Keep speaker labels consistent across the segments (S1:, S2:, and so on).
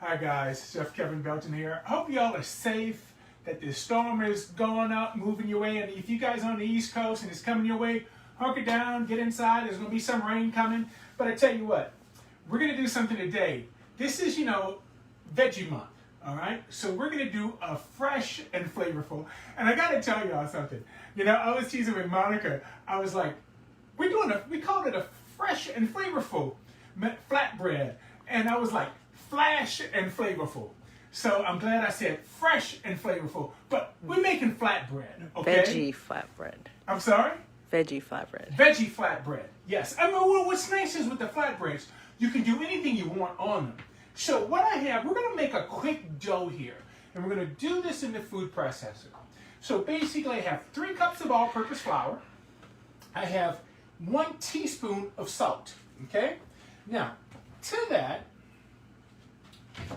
S1: Hi guys, Chef Kevin Belton here. I hope y'all are safe, that the storm is going up, moving your way. And if you guys are on the East Coast and it's coming your way, hunker down, get inside. There's going to be some rain coming. But I tell you what, we're going to do something today. This is, Veggie Month, all right? So we're going to do a fresh and flavorful. And I got to tell y'all something. I was teasing with Monica. I was like, we called it a fresh and flavorful flatbread. And I was like, flash and flavorful. So I'm glad I said fresh and flavorful, but we're making flatbread, okay?
S2: Veggie flatbread.
S1: I'm sorry?
S2: Veggie flatbread.
S1: Veggie flatbread, yes. I mean, what's nice is with the flatbreads, you can do anything you want on them. So what I have, we're gonna make a quick dough here, and we're gonna do this in the food processor. So basically I have 3 cups of all-purpose flour. I have 1 teaspoon of salt, okay? Now, to that,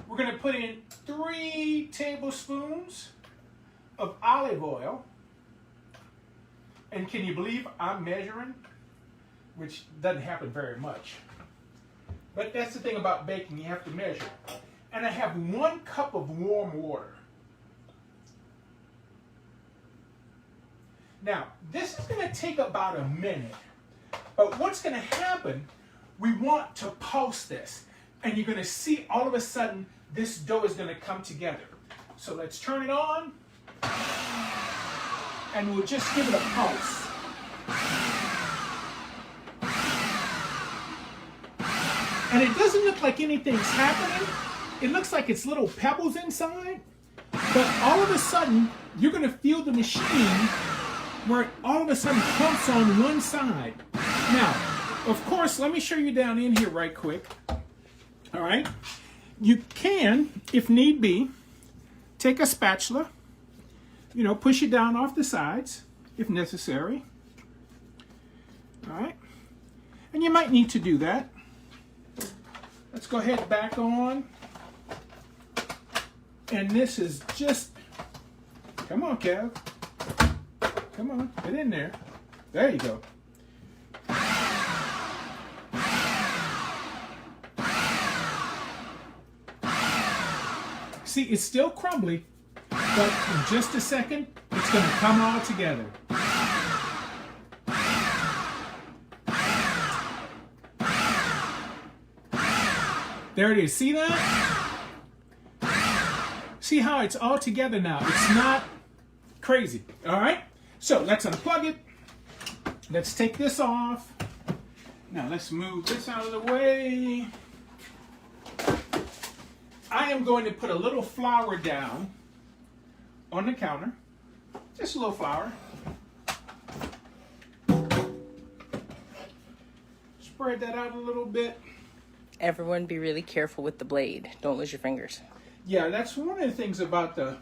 S1: we're going to put in 3 tablespoons of olive oil. And can you believe I'm measuring? Which doesn't happen very much. But that's the thing about baking, you have to measure. And I have 1 cup of warm water. Now, this is going to take about a minute. But what's going to happen, we want to pulse this. And you're going to see all of a sudden this dough is going to come together. So let's turn it on. And we'll just give it a pulse. And it doesn't look like anything's happening. It looks like it's little pebbles inside. But all of a sudden, you're going to feel the machine where it all of a sudden pumps on one side. Now, of course, let me show you down in here right quick. All right, you can, if need be, take a spatula, push it down off the sides if necessary. All right, and you might need to do that. Let's go ahead back on. And this is just, come on, Kev. Come on, get in there. There you go. See, it's still crumbly, but in just a second, it's going to come all together. There it is. See that? See how it's all together now? It's not crazy. All right? So let's unplug it. Let's take this off. Now let's move this out of the way. I am going to put a little flour down on the counter. Just a little flour. Spread that out a little bit.
S2: Everyone be really careful with the blade. Don't lose your fingers.
S1: Yeah, that's one of the things about the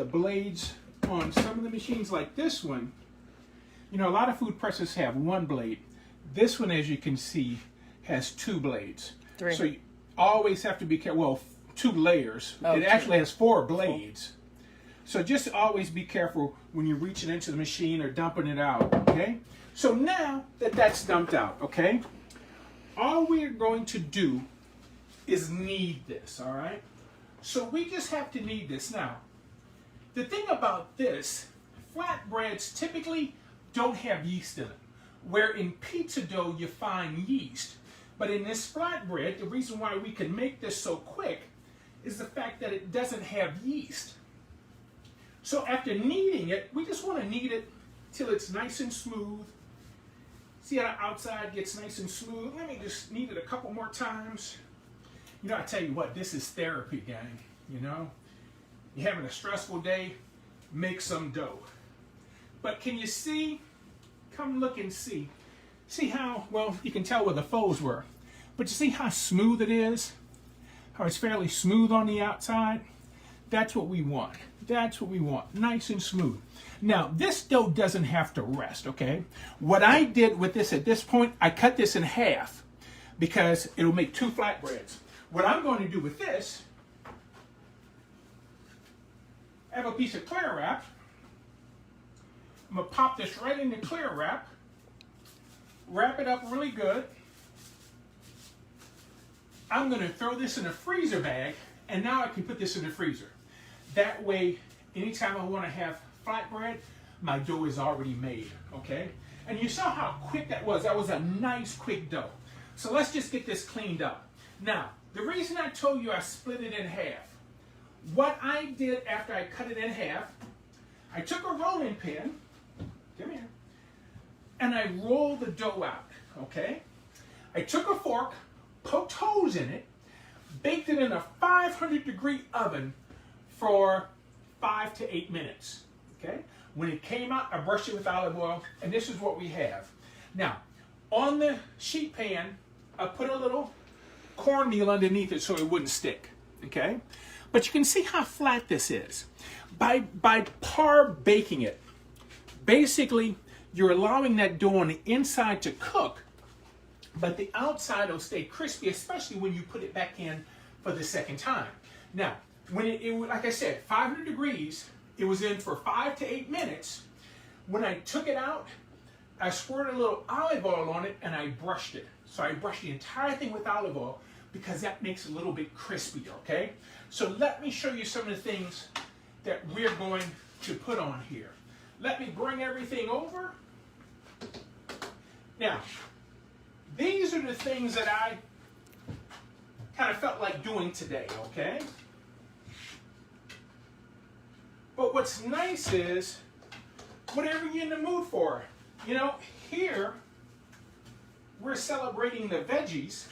S1: blades on some of the machines like this one. A lot of food presses have 1 blade. This one, as you can see, has 2 blades.
S2: 3.
S1: So you always have to be careful. Well, 2 layers.
S2: Oh,
S1: it
S2: 2.
S1: actually has 4 blades. So just always be careful when you're reaching into the machine or dumping it out, okay? So now that that's dumped out, okay? All we're going to do is knead this, all right? So we just have to knead this. Now, the thing about this, flatbreads typically don't have yeast in them, where in pizza dough you find yeast. But in this flatbread, the reason why we can make this so quick is the fact that it doesn't have yeast. So after kneading it, we just want to knead it till it's nice and smooth. See how the outside gets nice and smooth? Let me just knead it a couple more times. I tell you what, this is therapy, gang. You're having a stressful day, make some dough. But can you see? Come look and see. See how, well, you can tell where the folds were. But you see how smooth it is? How it's fairly smooth on the outside? That's what we want. That's what we want. Nice and smooth. Now, this dough doesn't have to rest, okay? What I did with this at this point, I cut this in half because it'll make 2 flatbreads. What I'm going to do with this, I have a piece of clear wrap. I'm going to pop this right in the clear wrap. Wrap it up really good. I'm going to throw this in a freezer bag And now I can put this in the freezer. That way, anytime I want to have flatbread, my dough is already made, okay? And you saw how quick that was. That was a nice, quick dough. So let's just get this cleaned up. Now, the reason I told you I split it in half, what I did after I cut it in half, I took a rolling pin, come here, and I rolled the dough out, okay? I took a fork, poked holes in it, baked it in a 500-degree oven for 5 to 8 minutes, okay? When it came out, I brushed it with olive oil, and this is what we have. Now, on the sheet pan, I put a little cornmeal underneath it so it wouldn't stick, okay? But you can see how flat this is. By par baking it, basically, you're allowing that dough on the inside to cook, but the outside will stay crispy, especially when you put it back in for the second time. Now, when it like I said, 500 degrees, it was in for 5 to 8 minutes. When I took it out, I squirted a little olive oil on it and I brushed it. So I brushed the entire thing with olive oil because that makes it a little bit crispier, okay? So let me show you some of the things that we're going to put on here. Let me bring everything over. Now, these are the things that I kind of felt like doing today, okay? But what's nice is, whatever you're in the mood for. You know, here, we're celebrating the veggies.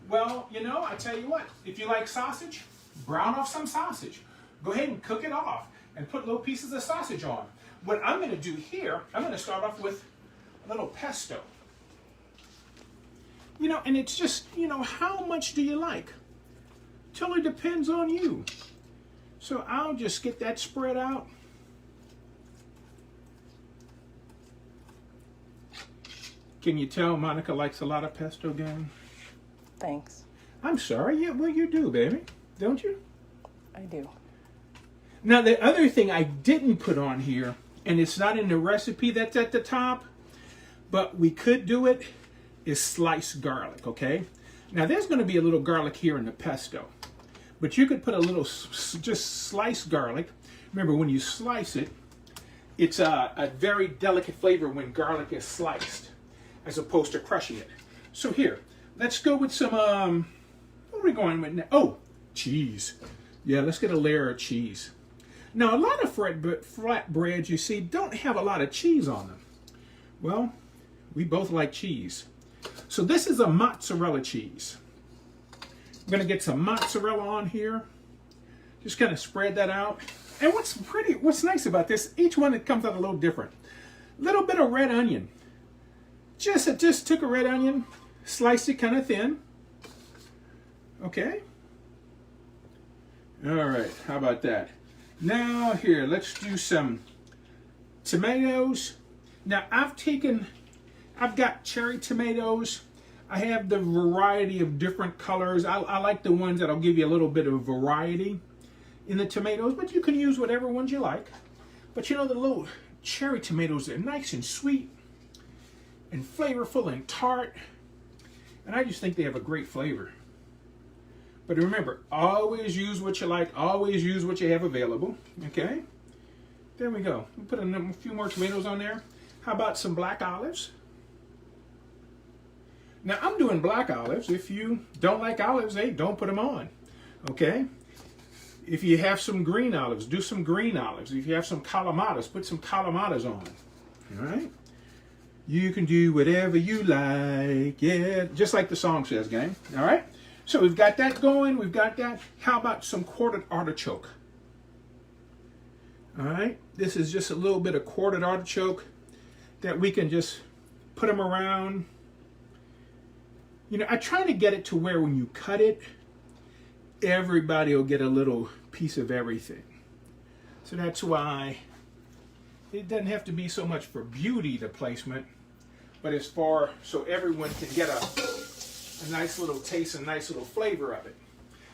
S1: Well, you know, I tell you what, if you like sausage, brown off some sausage. Go ahead and cook it off and put little pieces of sausage on. What I'm going to do here, I'm going to start off with a little pesto. You know, and it's just, you know, how much do you like? Totally depends on you. So I'll just get that spread out. Can you tell Monica likes a lot of pesto, gang?
S2: Thanks.
S1: I'm sorry. Yeah, well, you do, baby. Don't you?
S2: I do.
S1: Now, the other thing I didn't put on here, and it's not in the recipe that's at the top, but we could do it, is sliced garlic, okay? Now, there's going to be a little garlic here in the pesto, but you could put a little just sliced garlic. Remember, when you slice it, it's a very delicate flavor when garlic is sliced, as opposed to crushing it. So here, let's go with some, what are we going with now? Oh, cheese. Yeah, let's get a layer of cheese. Now, a lot of flatbreads, you see, don't have a lot of cheese on them. Well, we both like cheese. So this is a mozzarella cheese. I'm going to get some mozzarella on here. Just kind of spread that out. And what's nice about this, each one it comes out a little different. A little bit of red onion. Just took a red onion, sliced it kind of thin. Okay. All right, how about that? Now here, let's do some tomatoes. Now I've got cherry tomatoes. I have the variety of different colors. I like the ones that'll give you a little bit of variety in the tomatoes, but you can use whatever ones you like. But you know, the little cherry tomatoes are nice and sweet and flavorful and tart. And I just think they have a great flavor. But remember, always use what you like, always use what you have available, okay? There we go. We'll put a few more tomatoes on there. How about some black olives? Now, I'm doing black olives. If you don't like olives, hey, don't put them on, okay? If you have some green olives, do some green olives. If you have some calamatas, put some calamatas on, all right? You can do whatever you like, yeah, just like the song says, gang, all right? So we've got that going, we've got that. How about some quartered artichoke? All right, this is just a little bit of quartered artichoke that we can just put them around. You know, I try to get it to where when you cut it, everybody will get a little piece of everything. So that's why it doesn't have to be so much for beauty, the placement, but it's for so everyone can get a nice little taste, a nice little flavor of it.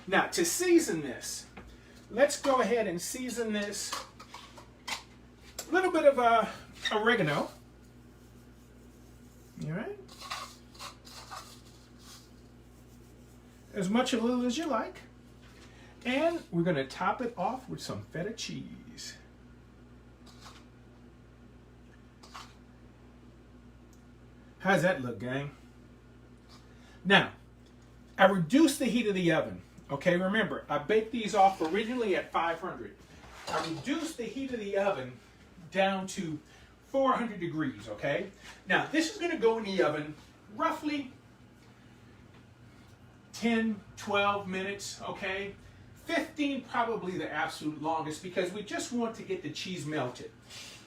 S1: Now, to season this, let's go ahead and season this. A little bit of oregano. All right. As much a little as you like. And we're going to top it off with some feta cheese. How's that look, gang? Now, I reduced the heat of the oven. Okay, remember, I baked these off originally at 500. I reduced the heat of the oven down to 400 degrees, okay? Now, this is going to go in the oven roughly 10, 12 minutes, okay? 15 probably the absolute longest because we just want to get the cheese melted.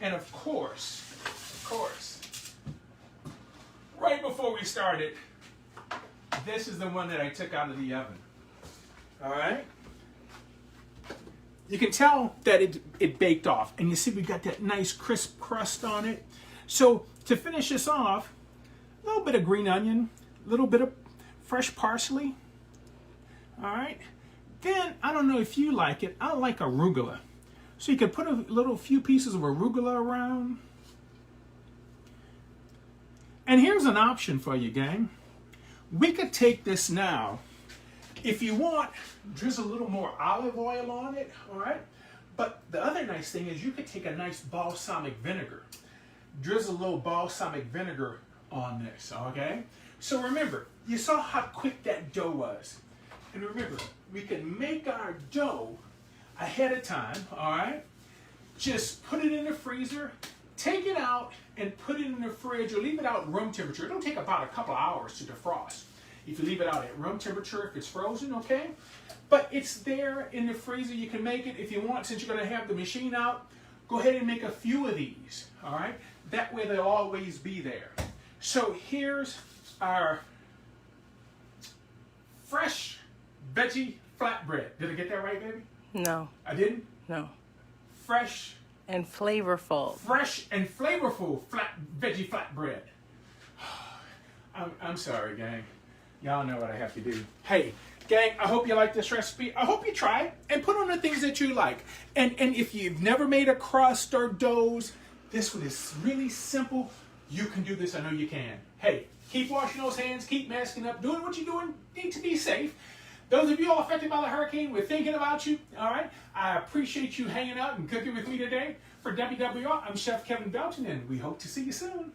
S1: And of course, right before we started, this is the one that I took out of the oven. All right? You can tell that it baked off. And you see we got that nice crisp crust on it. So to finish this off, a little bit of green onion, a little bit of fresh parsley. All right? Then, I don't know if you like it, I like arugula. So you could put a few pieces of arugula around. And here's an option for you, gang. We could take this now. If you want, drizzle a little more olive oil on it, all right? But the other nice thing is you could take a nice balsamic vinegar. Drizzle a little balsamic vinegar on this, okay? So remember, you saw how quick that dough was. And remember, we can make our dough ahead of time, all right? Just put it in the freezer, take it out, and put it in the fridge, or leave it out room temperature. It'll take about a couple hours to defrost. If you leave it out at room temperature, if it's frozen, okay? But it's there in the freezer. You can make it if you want. Since you're going to have the machine out, go ahead and make a few of these, all right? That way they'll always be there. So here's our fresh veggie flatbread. Did I get that right, baby?
S2: No.
S1: I didn't?
S2: No.
S1: Fresh
S2: and flavorful.
S1: Fresh and flavorful veggie flatbread. I'm sorry, gang. Y'all know what I have to do. Hey, gang, I hope you like this recipe. I hope you try it and put on the things that you like. And if you've never made a crust or doughs, this one is really simple. You can do this. I know you can. Hey, keep washing those hands. Keep masking up. Doing what you're doing. Need to be safe. Those of you all affected by the hurricane, we're thinking about you, all right? I appreciate you hanging out and cooking with me today. For WWL, I'm Chef Kevin Belton, and we hope to see you soon.